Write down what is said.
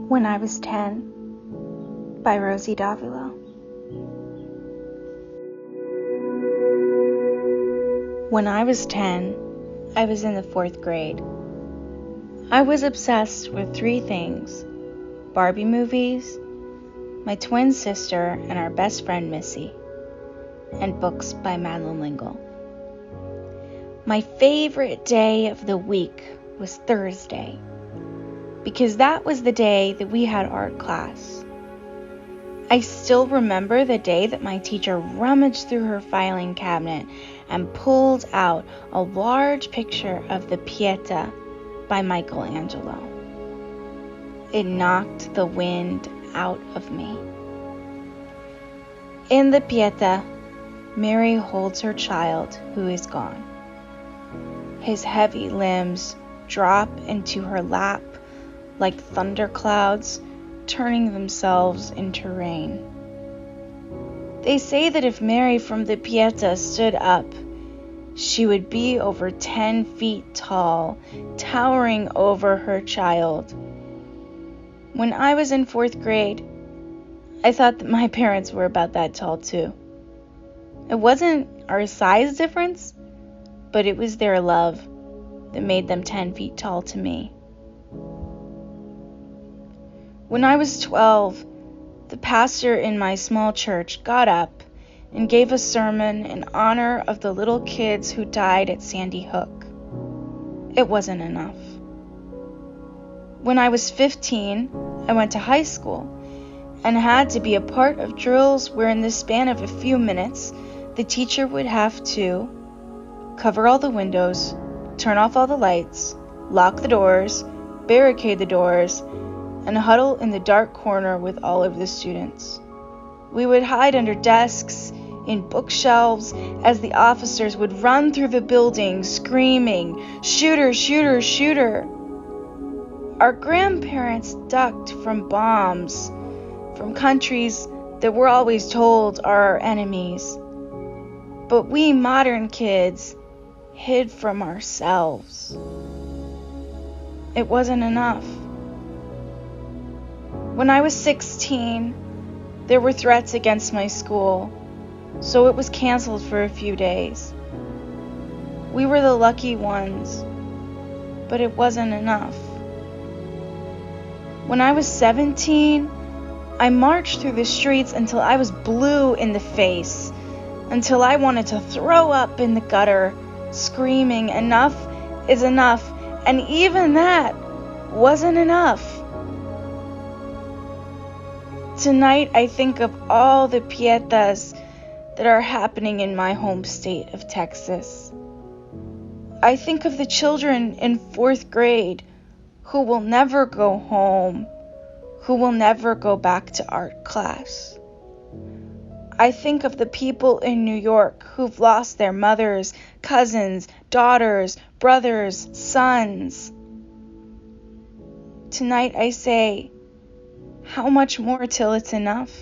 When I Was 10 by Rosie Davila. When I was 10, I was in the 4th grade. I was obsessed with 3 things: Barbie movies, my twin sister and our best friend Missy, and books by Madeleine L'Engle. My favorite day of the week was Thursday, because that was the day that we had art class. I still remember the day that my teacher rummaged through her filing cabinet and pulled out a large picture of the Pieta by Michelangelo. It knocked the wind out of me. In the Pieta, Mary holds her child who is gone. His heavy limbs drop into her lap like thunderclouds turning themselves into rain. They say that if Mary from the Pieta stood up, she would be over 10 feet tall, towering over her child. When I was in 4th grade, I thought that my parents were about that tall too. It wasn't our size difference, but it was their love that made them 10 feet tall to me. When I was 12, the pastor in my small church got up and gave a sermon in honor of the little kids who died at Sandy Hook. It wasn't enough. When I was 15, I went to high school and had to be a part of drills where in the span of a few minutes, the teacher would have to cover all the windows, turn off all the lights, lock the doors, barricade the doors, and huddle in the dark corner with all of the students. We would hide under desks, in bookshelves, as the officers would run through the building screaming, "Shooter, shooter, shooter!" Our grandparents ducked from bombs, from countries that we're always told are our enemies. But we modern kids hid from ourselves. It wasn't enough. When I was 16, there were threats against my school, so it was canceled for a few days. We were the lucky ones, but it wasn't enough. When I was 17, I marched through the streets until I was blue in the face, until I wanted to throw up in the gutter, screaming, "Enough is enough," and even that wasn't enough. Tonight, I think of all the Pietas that are happening in my home state of Texas. I think of the children in 4th grade who will never go home, who will never go back to art class. I think of the people in New York who've lost their mothers, cousins, daughters, brothers, sons. Tonight I say, how much more till it's enough?